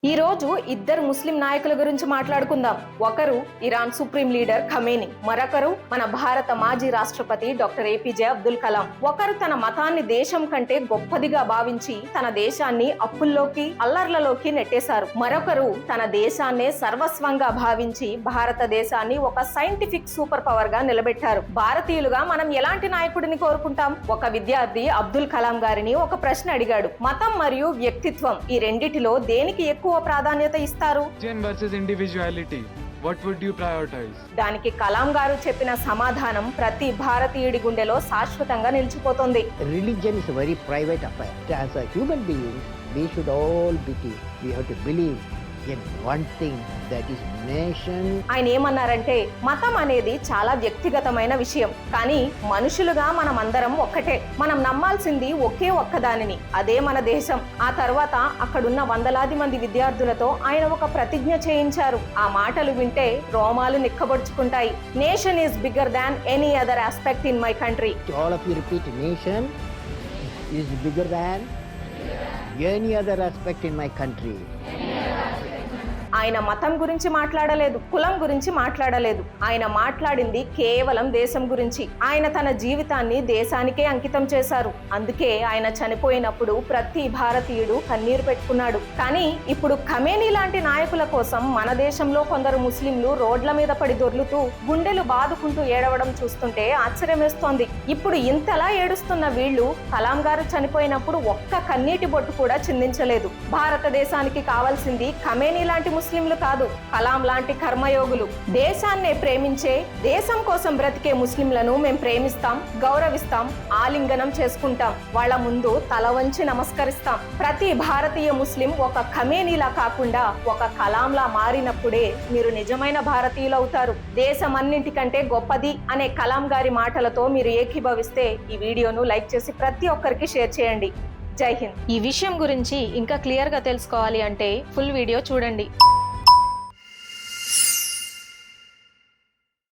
ఈ రోజు ఇద్దరు ముస్లిం నాయకుల గురించి మాట్లాడుకుందాం. ఒకరు ఇరాన్ సుప్రీం లీడర్ ఖమేని, మరొకరు మన భారత మాజీ రాష్ట్రపతి డాక్టర్ ఏపీజే అబ్దుల్ కలాం. ఒకరు తన మతాన్ని దేశం కంటే గొప్పదిగా భావించి తన దేశాన్ని అప్పుల్లోకి అల్లర్లలోకి నెట్టేశారు. మరొకరు తన దేశాన్నే సర్వస్వంగా భావించి భారతదేశాన్ని ఒక సైంటిఫిక్ సూపర్ పవర్ గా నిలబెట్టారు. భారతీయులుగా మనం ఎలాంటి నాయకుడిని కోరుకుంటాం? ఒక విద్యార్థి అబ్దుల్ కలాం గారిని ఒక ప్రశ్న అడిగాడు. మతం మరియు వ్యక్తిత్వం ఈ రెండిటిలో దేనికి ఎక్కువ ప్రాధాన్యత ఇస్తారు? దానికి కలాం గారు చెప్పిన సమాధానం ప్రతి భారతీయుడి గుండెలో శాశ్వతంగా నిలిచిపోతుంది. Religion is a very private affair. As a human being, we should all believe in one thing, that is nation. ఆయన ఏమన్నారంటే, మతం అనేది చాలా వ్యక్తిగతమైన విషయం, కానీ మనుషులుగా మనం అందరం ఒక్కటే. మనం నమ్మాల్సింది ఒకే ఒక్కదానిని, అదే మన దేశం. ఆ తర్వాత అక్కడున్న వందలాది మంది విద్యార్థులతో ఆయన ఒక ప్రతిజ్ఞ చేయించారు. ఆ మాటలు వింటే రోమాలు నిక్కబొడుచుకుంటాయి. Nation is bigger than any other aspect in my country. All of you repeat, nation is bigger than any other aspect in my country. ఆయన మతం గురించి మాట్లాడలేదు, కులం గురించి మాట్లాడలేదు. ఆయన మాట్లాడింది కేవలం దేశం గురించి. ఆయన తన జీవితాన్ని దేశానికే అంకితం చేశారు. అందుకే ఆయన చనిపోయినప్పుడు ప్రతి భారతీయుడు కన్నీరు పెట్టుకున్నాడు. కానీ ఇప్పుడు ఖమేనీ లాంటి నాయకుల కోసం మన దేశంలో కొందరు ముస్లింలు రోడ్ల మీద పడి దొర్లుతూ గుండెలు బాదుకుంటూ ఏడవడం చూస్తుంటే ఆశ్చర్యం వేస్తోంది. ఇప్పుడు ఇంతలా ఏడుస్తున్న వీళ్ళు కలాం గారు చనిపోయినప్పుడు ఒక్క కన్నీటి బొట్టు కూడా చిందించలేదు. భారతదేశానికి కావాల్సింది ఖమేనీ లాంటి ముస్లింలు కాదు, కలాం లాంటి కర్మయోగులు. దేశాన్నే ప్రేమించే, దేశం కోసం బ్రతికే ముస్లింలను మేం ప్రేమిస్తాం, గౌరవిస్తాం, ఆలింగనం చేసుకుంటాం, వాళ్ళ ముందు తల వంచి నమస్కరిస్తాం. ప్రతి భారతీయ ముస్లిం ఒక ఖమేనీలా కాకుండా ఒక కలాంలా మారినప్పుడే మీరు నిజమైన భారతీయులు అవుతారు. దేశం అన్నింటికంటే గొప్పది అనే కలాం గారి మాటలతో మీరు ఏకీభవిస్తే ఈ వీడియోను లైక్ చేసి ప్రతి ఒక్కరికి షేర్ చేయండి. జై హింద్. ఈ విషయం గురించి ఇంకా క్లియర్ గా తెలుసుకోవాలి అంటే ఫుల్ వీడియో చూడండి.